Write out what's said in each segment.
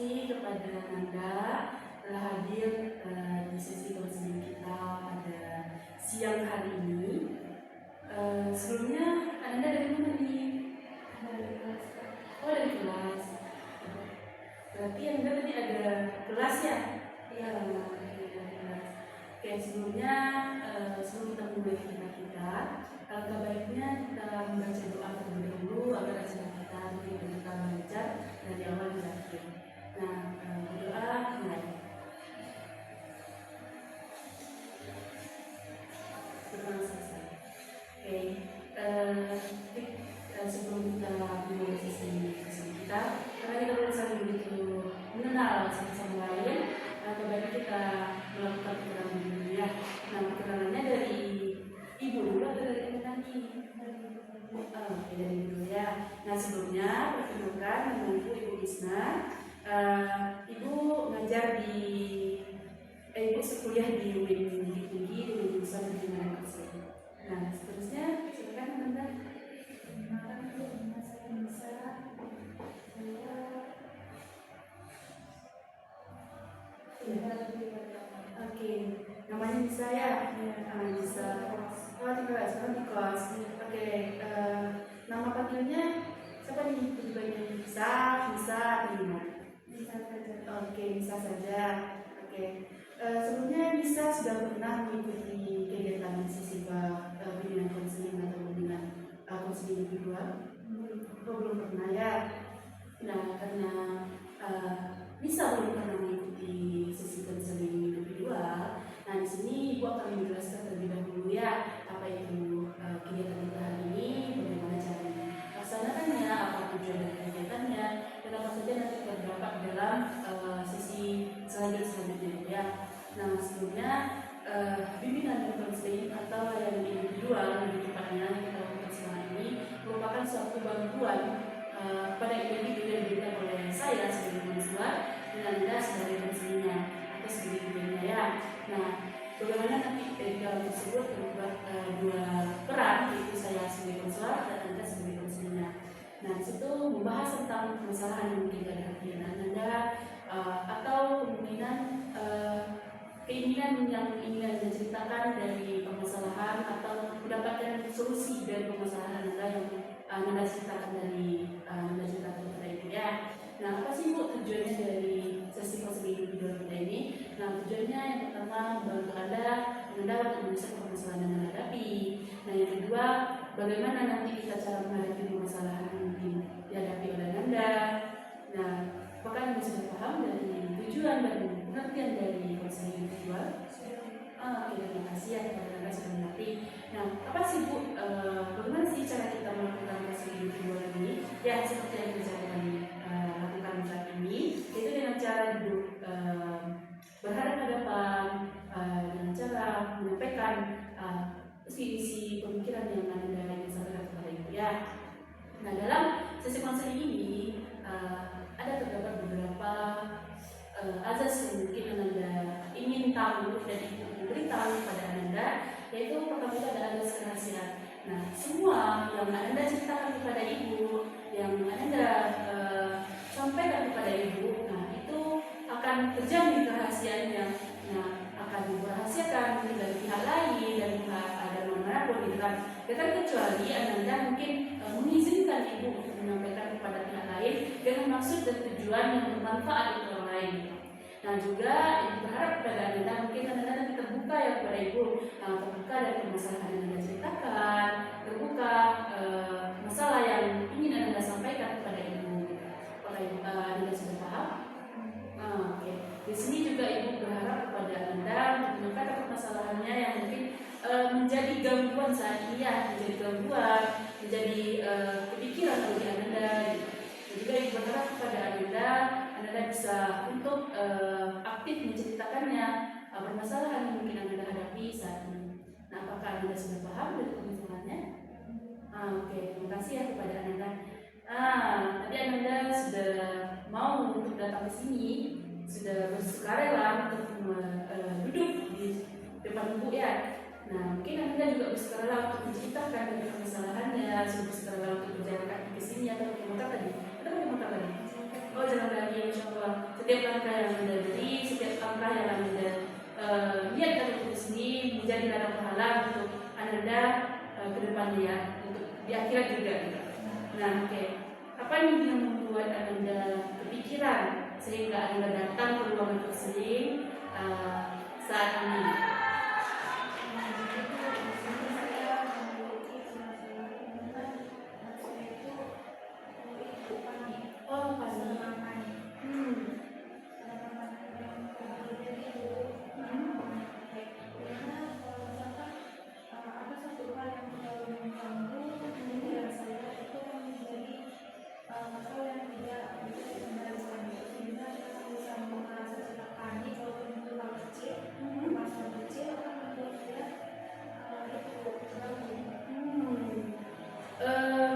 kasih kepada Anda telah hadir di sesi konseling kita pada siang hari ini. Sebelumnya Anda dari mana nih? Dari kelas. Oh, dari kelas. Berarti Anda tadi ada kelas ya? Iya, dari kelas. Oke, sebelumnya sebelum kita mulai kita, alangkah baiknya kita membaca doa terlebih dahulu agar acara kita kita lancar dari awal hingga akhir. Nah, berdoa mulai. Berdoa selesai. Oke, sebelum kita mulai sesi kita, karena kita belum saling begitu mengenal satu sama lain, alangkah baiknya kita melakukan perkenalan dulu ya. Nah, perkenalannya dari Ibu dulu atau dari teman-teman? Oke, dari Ibu ya. Nah, sebelumnya perkenalkan nama Ibu Isna. Ibu ngajar di Ibu sekuliah di UIN Bukit Tinggi di jurusan Pendidikan Konseling. Nah, seterusnya silakan Anda. Oke, namanya Nisa ya? Nisa. Oh, tinggal sekarang di kelas. Oke, nama panggilnya siapa nih? Tujuannya Nisa, atau gimana? Nisa saja. Oke, Nisa saja. Oke, sebelumnya Nisa sudah pernah mengikuti kegiatan siswa bimbingan konseling atau bimbingan konseling individual? Belum pernah ya. Nah, karena Nisa belum pernah mengikuti sesi konseling individual. Nah, di sini Ibu akan menjelaskan terlebih dahulu ya apa itu kegiatan kita hari ini, bagaimana cara melaksanakannya, apa tujuan dari kegiatannya, dan apa saja nanti terdapat dalam sesi selanjutnya ya. Nah, sebelumnya bimbingan konseling atau layanan individual lebih tepatnya kita lakukan selama ini merupakan suatu bantuan pada individu yang diberikan oleh saya sebagai konselor dan Anda sebagai konselingnya atau sebagai bimbingnya ya. Nah, bagaimana nanti dalam tersebut terdapat dua peran, yaitu saya sebagai konselor dan Anda sebagai konselingnya. Nah, disitu membahas tentang permasalahan yang mungkin ada di Anda atau kemungkinan keinginan yang ingin Anda ceritakan dari permasalahan atau mendapatkan solusi dari permasalahan Anda yang Anda ceritakan dari Anda ceritakan kepada Ibu ya. Nah, apa sih Bu tujuannya dari sesi konseling individual kita ini? Nah, tujuannya yang pertama membantu Anda untuk menyelesaikan permasalahan yang Anda hadapi. Nah, yang kedua, bagaimana nanti kita cara menghadapi permasalahan yang mungkin dihadapi oleh Anda. Nah, apakah Anda sudah paham dari tujuan dan pengertian dari konseling individual? Oke, terima kasih ya kepada Anda sudah mengerti. Nah, apa sih Bu, bagaimana sih cara kita melakukan konseling individual ini? Ya, seperti yang kita lakukan saat ini, yaitu dengan cara duduk berhadapan-hadapan, dengan cara menyampaikan isi pemikiran yang Anda ingin sampaikan kepada Ibu ya. Nah, dalam sesi konseling ini ada terdapat beberapa azas yang mungkin Anda ingin tahu dan beritahu kepada Anda, yaitu pertama itu ada azas kerahasiaan. Nah, semua yang Anda ceritakan kepada Ibu, yang Anda sampaikan kepada Ibu, nah itu akan terjamin kerahasiaannya. Nah, akan dirahasiakan mungkin dari pihak lain dan pihak ada manapun gitu kan. Kecuali Anda mungkin mengizinkan Ibu untuk menyampaikan kepada pihak lain dengan maksud dan tujuan yang bermanfaat untuk orang lain. Nah, juga Ibu berharap kepada Anda mungkin Anda nanti terbuka ya kepada Ibu, terbuka dari permasalahan yang Anda ceritakan, terbuka masalah yang ingin Anda sampaikan kepada Ibu. Apakah Ibu Anda sudah paham? Oke. Di sini juga Ibu berharap kepada Anda untuk menyampaikan permasalahannya yang mungkin menjadi gangguan saat ini ya, menjadi gangguan, menjadi kepikiran bagi Anda. Dan juga Ibu berharap kepada Anda bisa untuk aktif menceritakannya permasalahan yang mungkin Anda hadapi saat ini. Nah, apakah Anda sudah paham dari permasalahannya? Oke, terima kasih ya kepada Anda. Tadi Anda sudah mau untuk datang ke sini, sudah bersukarela untuk duduk di depan Ibu ya. Nah, mungkin Anda juga bersukarela untuk menceritakan dari permasalahannya, sudah bersukarela untuk berjalan kaki ke sini atau pakai motor tadi. Atau pakai motor tadi? Oh, jalan kaki, insya Allah. setiap langkah yang Anda beri, setiap langkah yang Anda niatkan untuk sini menjadi ladang pahala untuk Anda ke depannya ya, untuk di akhirat juga. Nah, oke. Apa nih yang membuat Anda kepikiran sehingga Anda datang ke ruangan counseling saat ini? Oh, panik.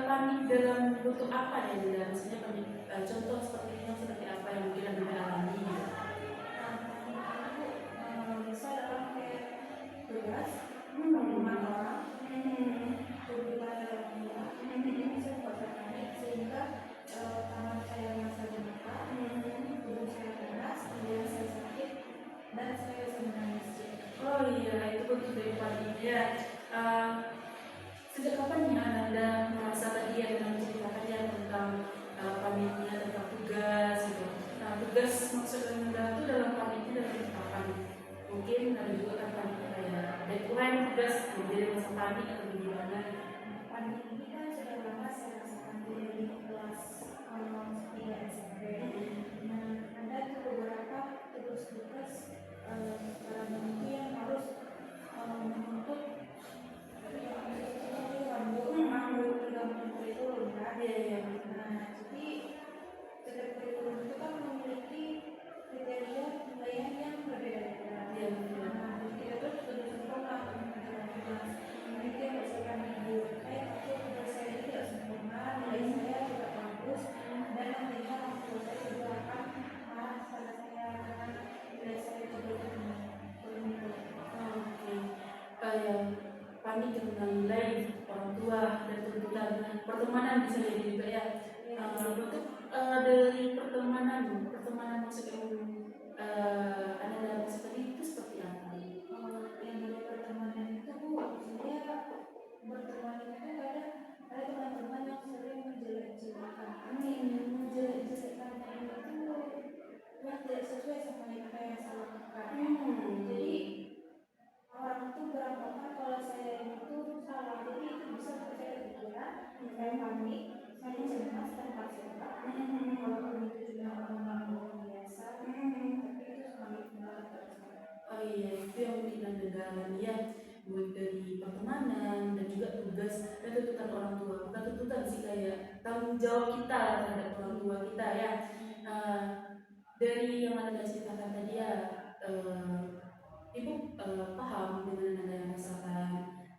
Panik dalam bentuk apa ya? Maksudnya panik, contoh seperti apa yang mungkin Anda alami? Bisa dalam kayak tugas, pengumuman orang, tuntutan dalam rumah, ini bisa membuat panik sehingga tangan saya merasa gemetar, tubuh saya panas, kemudian saya sakit, dan saya bisa menangis. Oh iya, itu bentuk dari panik ya. Sejak kapan ya Anda merasa tadi Anda menceritakan ya tentang paniknya, tentang tugas gitu. Nah, tugas maksud Anda itu dalam paniknya dalam bentuk apa nih? Mungkin ada juga kan panik kayak deadline tugas, jadi masa panik atau gimana? Panik ini kan sudah lama saya rasakan dari kelas 3 SMP. Nah, ada beberapa tugas-tugas secara itu yang harus menuntut kurikulum kan? Iya. Nah, jadi setiap kurikulum itu kan memiliki kriteria penilaian yang berbeda-beda. Nah, kita tuh sudah sempurna untuk mengajarkan tugas. Nah, itu yang berdasarkan ibu. Tugas saya itu tidak sempurna, nilai saya tidak bagus, dan nantinya orang tua saya juga akan marah pada saya karena nilai saya juga tidak Panik tentang nilai orang tua dan tuntutan pertemanan bisa jadi juga ya. Untuk dari pertemanan maksudnya Anda dalam seperti itu seperti apa? Yang dari pertemanan itu maksudnya berteman itu kadang ada teman-teman yang sering menjelek-jelekan menjelek-jelekan itu yang tidak sesuai sama apa yang saya lakukan. Jadi orang itu beranggapan kalau saya itu salah, jadi itu bisa terjadi pikiran saya panik, saya cemas tanpa sebab. Walaupun itu juga orang biasa, tapi itu sangat benar. Oh iya, itu yang mungkin Anda dalami ya, mulai dari pertemanan dan juga tugas dan tuntutan orang tua. Bukan tuntutan sih, kayak tanggung jawab kita terhadap orang tua kita ya. Dari yang Anda ceritakan tadi ya, Ibu paham dengan Anda yang rasakan,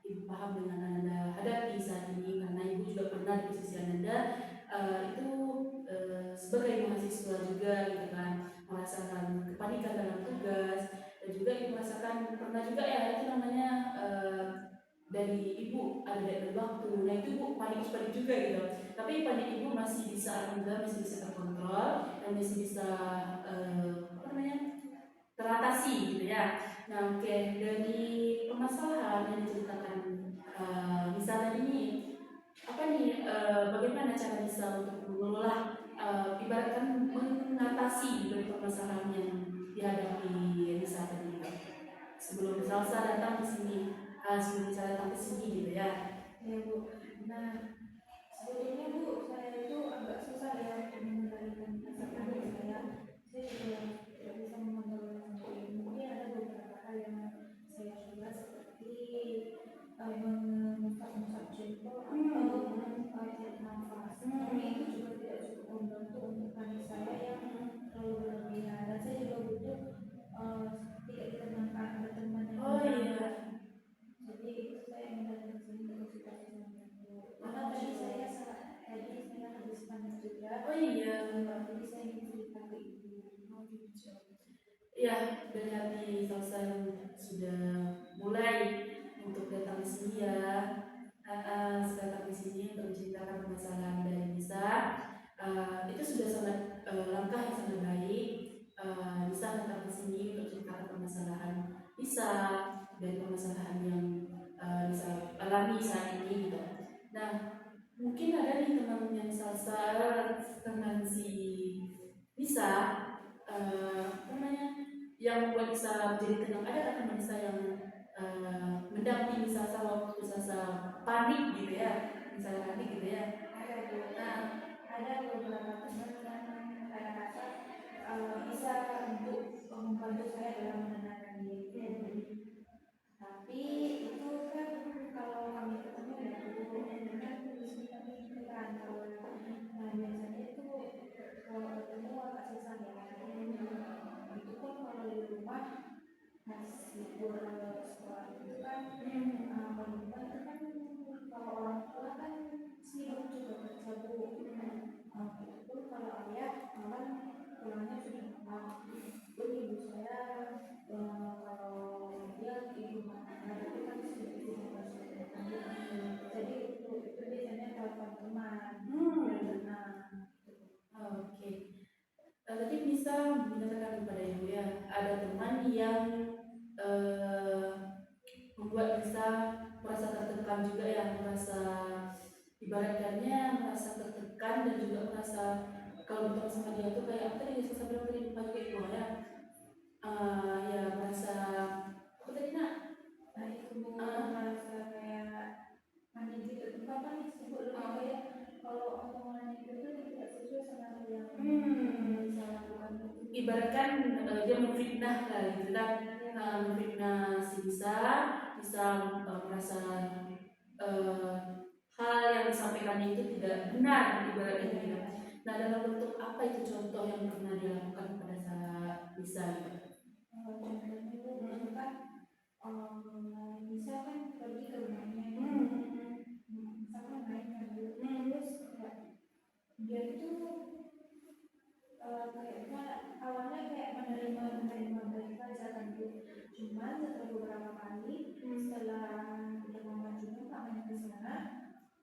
Ibu paham dengan Anda hadapi saat ini karena Ibu juga pernah di posisi Anda itu sebagai mahasiswa juga gitu kan, merasakan kepanikan dalam tugas dan juga Ibu merasakan pernah juga ya itu namanya dari Ibu ada deadline waktu. Nah itu Ibu panik juga gitu. Tapi panik Ibu masih bisa masih bisa terkontrol dan masih bisa teratasi gitu ya. Nah oke, dari permasalahan yang diceritakan misalnya ini apa nih bagaimana cara bisa untuk mengelola ibaratkan mengatasi dari permasalahan yang dihadapi Risa tadi sebelum Salsa datang ke sini, sebelum saya datang ke sini gitu ya. Ya Bu, nah sebetulnya Bu, saya itu agak susah ya mengendalikan rasa panik saya. Saya juga tidak bisa mengontrol sendiri. Mungkin ada beberapa hal yang saya coba seperti mengusap-usap jempol atau tarik nafas. Tapi itu juga tidak cukup membantu untuk panik saya yang terlalu berlebihan. Dan saya juga butuh tidak ditenangkan ada teman yang jadi itu saya mengendalikan sendiri situasinya. Karena tadi saya habis panik juga. Jadi saya ingin cerita ke ibu. Ya, dari hati Salsa yang sudah mulai untuk datang ke sini ya, datang ke sini untuk menceritakan permasalahan dari Nisa, itu sudah sangat langkah yang sangat baik. bisa dari permasalahan yang bisa alami saat ini gitu. Nah, mungkin ada nih teman yang salsa, teman si bisa apa namanya yang membuat bisa menjadi tenang. Ada kan teman Nisa yang mendampingi Salsa waktu Salsa panik gitu ya, misalnya panik gitu ya. Nah, ada beberapa teman yang saya rasa bisa untuk membantu saya dalam menenangkan diri. Tapi itu kan kalau kami ketemu ya dulu kan di sini kami di kantor. Nah biasanya itu kalau ketemu agak susah ya. Itu pun kalau di rumah pas libur sekolah itu kan kalau di rumah itu kan kalau orang tua kan sibuk juga kerja bu. Itu pun kalau ayah malah pulangnya sudah malam. Pun ibu saya kalau dia ibu rumah tangga itu kan sibuk jadi itu biasanya telepon teman biar tenang. Oke. Tadi bisa menyatakan kepada ibu ya, ada teman yang membuat bisa merasa tertekan juga ya, merasa ibaratkannya merasa tertekan dan juga merasa kalau bertemu sama dia tuh kayak apa tadi saya bilang tadi pagi itu ya, ya merasa apa tadi nak? Nah itu merasa kayak mandi gitu tempat kan disebut lebih kayak kalau omongan itu tuh tidak sesuai sama yang bisa lakukan. Ibaratkan dia memfitnah lah gitu kan, memfitnah si bisa merasa hal yang disampaikannya itu tidak benar ibaratnya gitu. Nah, dalam bentuk apa itu contoh yang pernah dilakukan pada saat bisa gitu? Contohnya itu misalkan bisa kan pergi ke rumahnya misalkan main kan terus dia itu kayaknya awalnya kayak menerima baik saja kan bu, cuman setelah beberapa kali setelah udah memajunya pak main ke sana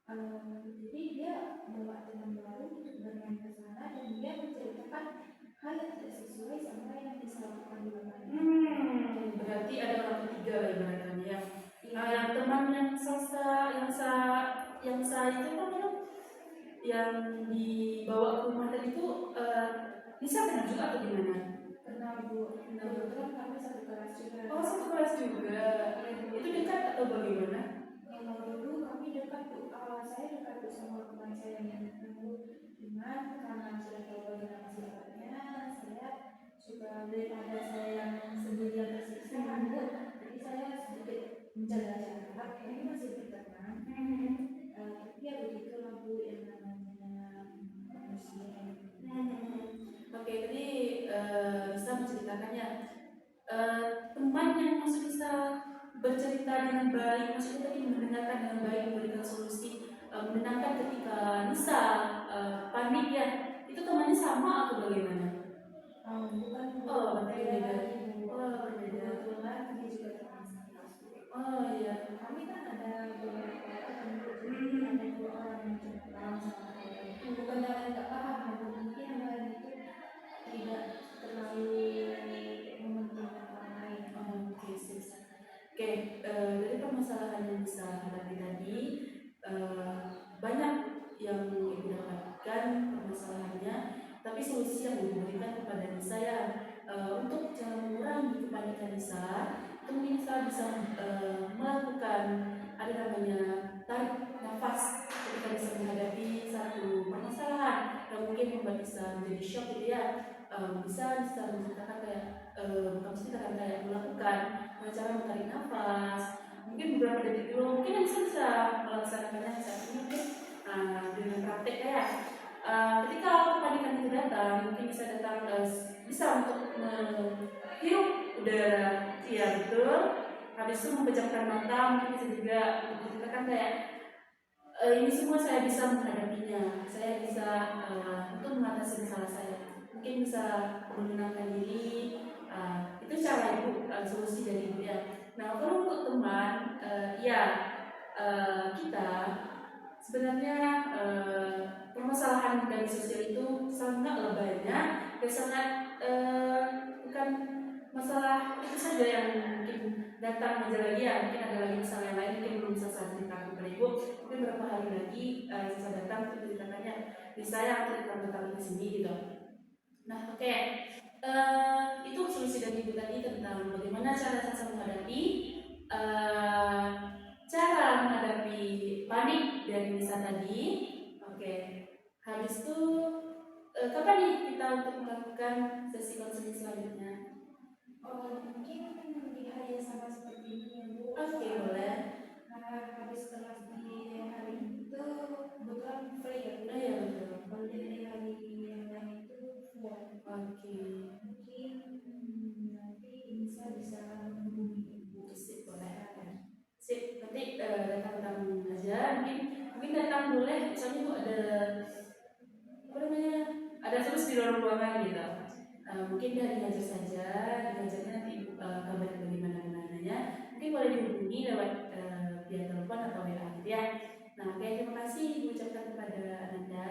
jadi dia bawa teman baru untuk bermain ke sana dan dia menceritakan hal yang tidak sesuai sama yang dilakukan di rumah. Berarti ada orang ketiga lah ibaratnya ya. Yang teman yang yang saya itu kan yang dibawa ke rumah tadi itu bisa kenal juga atau gimana? Kenal bu, kebetulan kami satu kelas juga. Oh, satu kelas juga. Itu dekat atau bagaimana? Kalau dulu kami dekat bu, saya dekat bu sama teman saya yang dulu. Cuman karena sudah tahu bagaimana sifatnya, saya juga daripada saya yang sendirian tersiksa kan bu, jadi saya sedikit menjaga jarak. Ini masih berteman. Tapi ya begitulah bu yang namanya manusia. Oke, tadi bisa menceritakannya teman yang maksud bisa bercerita dengan baik, maksudnya tadi mendengarkan dengan baik, memberikan solusi, menenangkan ketika Nisa panik ya, itu temannya sama atau bagaimana? Bukan berbeda. Berbeda. Kebetulan dia juga teman saya. Oh iya. Kami kan ada beberapa orang, jadi ada 2 orang yang cukup paham sama saya. Bukan yang tidak paham, mungkin yang lain itu tidak terlalu mementingkan orang lain. Oke, Oke, dari permasalahan yang bisa hadapi tadi banyak yang ibu dapatkan permasalahannya, tapi solusi yang ibu berikan kepada saya untuk cara mengurangi kepanikan Nisa, mungkin Nisa bisa melakukan ada namanya tarik nafas ketika bisa menghadapi satu permasalahan yang mungkin membuat Nisa menjadi shock gitu ya. Bisa menceritakan kayak bukan menceritakan kayak melakukan cara menarik nafas mungkin beberapa detik dulu, mungkin bisa melaksanakannya saat ini mungkin dengan praktek ya. Ketika kepanikan itu datang, mungkin bisa datang bisa untuk menghirup udara, iya betul. Habis itu memejamkan mata, mungkin bisa juga menceritakan kayak ini semua saya bisa menghadapinya, saya bisa untuk mengatasi masalah saya. Mungkin bisa menenangkan diri, itu cara ibu, solusi dari ibu ya. Nah kalau untuk teman, ya kita sebenarnya permasalahan dari sosial itu sangat banyak dan sangat bukan masalah itu saja yang mungkin datang majalah dia. Mungkin ada lagi masalah yang lain, mungkin belum bisa saya ceritakan kepada ibu. Mungkin beberapa hari lagi saya datang untuk ceritakannya di saya akan tentang itu sini gitu. Nah, oke. Itu solusi dari ibu tadi tentang bagaimana cara saya menghadapi eh, cara menghadapi panik dari Nisa tadi. Oke. Habis itu kapan nih kita untuk melakukan sesi konseling selanjutnya? Mungkin di hari yang sama seperti ini ya Bu. Oke, boleh. Habis kelas di hari itu kebetulan free ya Bu. Iya, betul. Kalau di hari yang lain itu full. Oke. Mungkin nanti bisa menghubungi Ibu. Sip, boleh. Sip, nanti datang aja. Mungkin datang boleh. Soalnya tuh ada apa namanya? Ada terus di ruangan gitu. Mungkin dari ngajar saja, diajarnya nanti kabar bagaimana-bagaimananya. Mungkin boleh dihubungi lewat via telepon atau WA gitu ya. Nah, oke, terima kasih Ibu ucapkan kepada Ananda.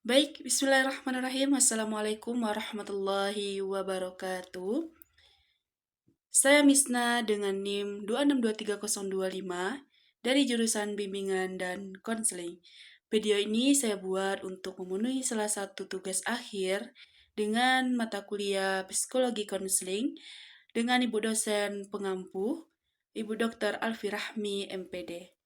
Baik, bismillahirrahmanirrahim. Assalamualaikum warahmatullahi wabarakatuh. Saya Misna dengan NIM 2623025 dari jurusan Bimbingan dan Konseling. Video ini saya buat untuk memenuhi salah satu tugas akhir dengan mata kuliah Psikologi Konseling dengan Ibu dosen pengampu, Ibu Dr. Alfi Rahmi, MPD.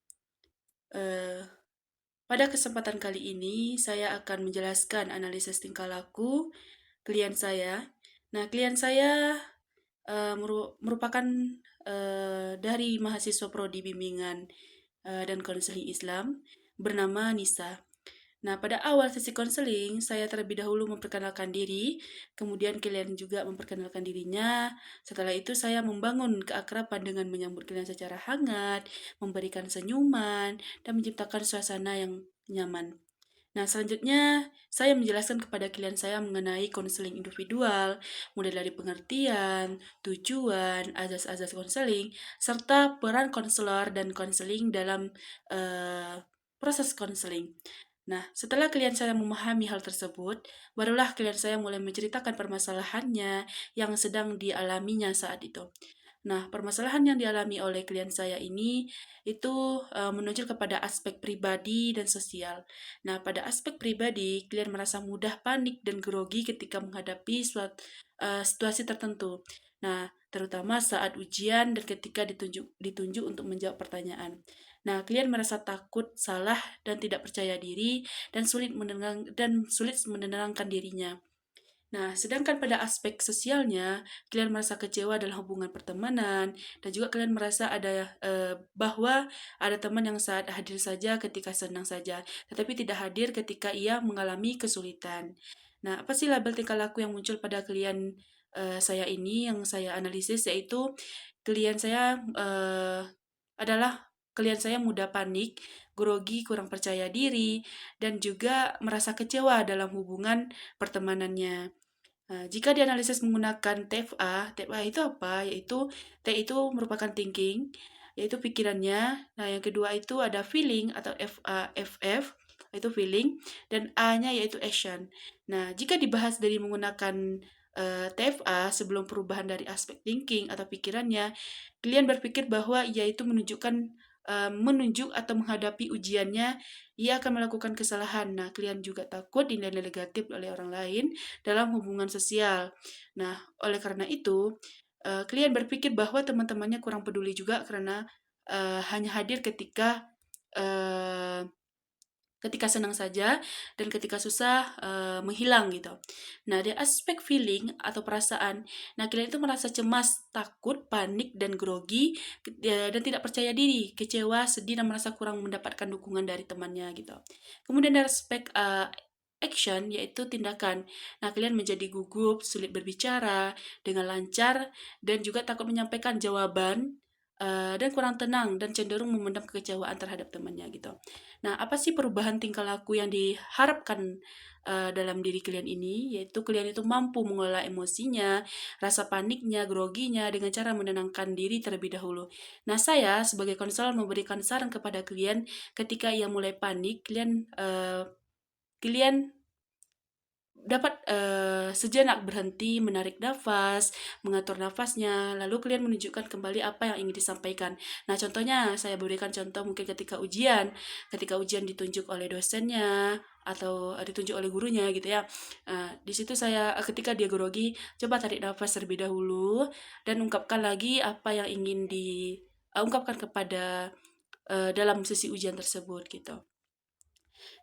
Pada kesempatan kali ini, saya akan menjelaskan analisis tingkah laku klien saya. Nah, klien saya merupakan dari mahasiswa prodi bimbingan dan konseling Islam bernama Nisa. Nah, pada awal sesi konseling, saya terlebih dahulu memperkenalkan diri, kemudian klien juga memperkenalkan dirinya. Setelah itu, saya membangun keakraban dengan menyambut klien secara hangat, memberikan senyuman, dan menciptakan suasana yang nyaman. Nah, selanjutnya saya menjelaskan kepada klien saya mengenai konseling individual, mulai dari pengertian, tujuan, azas-azas konseling, serta peran konselor dan konseling dalam proses konseling. Nah, setelah klien saya memahami hal tersebut, barulah klien saya mulai menceritakan permasalahannya yang sedang dialaminya saat itu. Nah, permasalahan yang dialami oleh klien saya ini itu menunjuk kepada aspek pribadi dan sosial. Nah, pada aspek pribadi, klien merasa mudah panik dan grogi ketika menghadapi situasi tertentu. Nah, terutama saat ujian dan ketika ditunjuk untuk menjawab pertanyaan. Nah, klien merasa takut, salah, dan tidak percaya diri, dan sulit menenangkan dirinya. Nah, sedangkan pada aspek sosialnya, klien merasa kecewa dalam hubungan pertemanan, dan juga klien merasa bahwa ada teman yang saat hadir saja ketika senang saja, tetapi tidak hadir ketika ia mengalami kesulitan. Nah, apa sih label tingkah laku yang muncul pada klien saya ini yang saya analisis, yaitu klien saya adalah klien saya mudah panik, grogi, kurang percaya diri, dan juga merasa kecewa dalam hubungan pertemanannya. Nah, jika dianalisis menggunakan TFA itu apa? Yaitu T itu merupakan thinking, yaitu pikirannya. Nah, yang kedua itu ada feeling atau FF, itu feeling, dan A-nya yaitu action. Nah, jika dibahas dari menggunakan TFA sebelum perubahan dari aspek thinking atau pikirannya, klien berpikir bahwa ia itu menunjuk atau menghadapi ujiannya, ia akan melakukan kesalahan. Nah, klien juga takut dinilai negatif oleh orang lain dalam hubungan sosial. Nah, oleh karena itu, klien berpikir bahwa teman-temannya kurang peduli juga karena hanya hadir ketika senang saja dan ketika susah menghilang gitu. Nah, di aspek feeling atau perasaan, nah klien itu merasa cemas, takut, panik, dan grogi dan tidak percaya diri, kecewa, sedih, dan merasa kurang mendapatkan dukungan dari temannya gitu. Kemudian dari aspek action yaitu tindakan. Nah, kalian menjadi gugup, sulit berbicara dengan lancar, dan juga takut menyampaikan jawaban dan kurang tenang dan cenderung memendam kekecewaan terhadap temannya gitu. Nah, apa sih perubahan tingkah laku yang diharapkan dalam diri kalian ini? Yaitu kalian itu mampu mengelola emosinya, rasa paniknya, groginya dengan cara menenangkan diri terlebih dahulu. Nah, saya sebagai konselor memberikan saran kepada kalian ketika ia mulai panik, kalian dapat sejenak berhenti, menarik nafas, mengatur nafasnya, lalu kalian menunjukkan kembali apa yang ingin disampaikan. Nah, contohnya saya berikan contoh mungkin ketika ujian ditunjuk oleh dosennya atau ditunjuk oleh gurunya gitu ya. Di situ saya ketika dia grogi, coba tarik nafas terlebih dahulu dan ungkapkan lagi apa yang ingin diungkapkan kepada dalam sesi ujian tersebut gitu.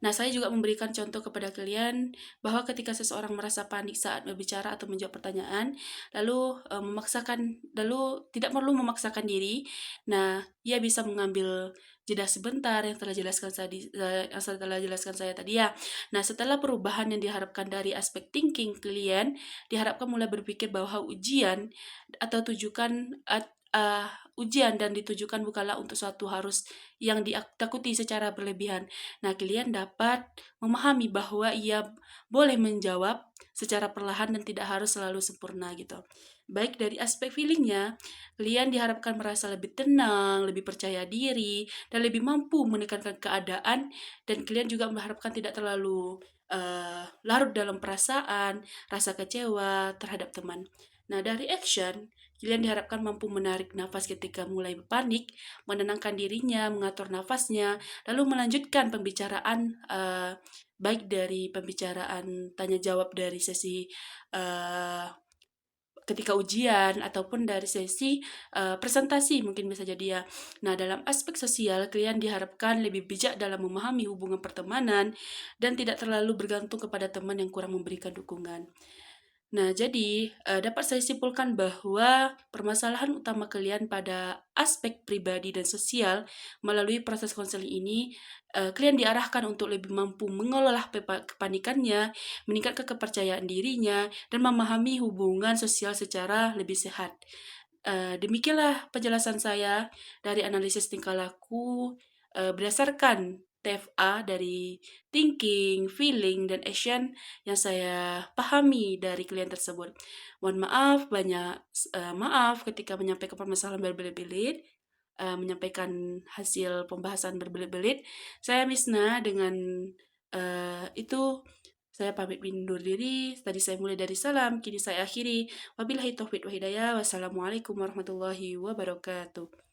Nah, saya juga memberikan contoh kepada kalian bahwa ketika seseorang merasa panik saat berbicara atau menjawab pertanyaan, lalu tidak perlu memaksakan diri. Nah, ia bisa mengambil jeda sebentar yang telah jelaskan saya tadi ya. Nah, setelah perubahan yang diharapkan dari aspek thinking kalian, diharapkan mulai berpikir bahwa atau tujukan ujian dan ditujukan bukanlah untuk suatu harus yang ditakuti secara berlebihan. Nah, kalian dapat memahami bahwa ia boleh menjawab secara perlahan dan tidak harus selalu sempurna gitu. Baik dari aspek feelingnya, kalian diharapkan merasa lebih tenang, lebih percaya diri, dan lebih mampu menekankan keadaan, dan kalian juga mengharapkan tidak terlalu larut dalam perasaan, rasa kecewa terhadap teman. Nah, dari action, kalian diharapkan mampu menarik nafas ketika mulai panik, menenangkan dirinya, mengatur nafasnya, lalu melanjutkan pembicaraan baik dari pembicaraan tanya jawab dari sesi uh, ketika ujian ataupun dari sesi presentasi mungkin bisa jadi ya. Nah, dalam aspek sosial kalian diharapkan lebih bijak dalam memahami hubungan pertemanan dan tidak terlalu bergantung kepada teman yang kurang memberikan dukungan. Nah, jadi dapat saya simpulkan bahwa permasalahan utama kalian pada aspek pribadi dan sosial melalui proses konseling ini, kalian diarahkan untuk lebih mampu mengelola kepanikannya, meningkatkan kepercayaan dirinya, dan memahami hubungan sosial secara lebih sehat. Demikianlah penjelasan saya dari analisis tingkah laku berdasarkan TFA dari thinking, feeling, dan action yang saya pahami dari klien tersebut. Mohon maaf, maaf ketika menyampaikan permasalahan berbelit-belit, menyampaikan hasil pembahasan berbelit-belit. Saya Misna dengan itu saya pamit undur diri. Tadi saya mulai dari salam, kini saya akhiri. Wabillahi taufiq wa hidayah. Wassalamualaikum warahmatullahi wabarakatuh.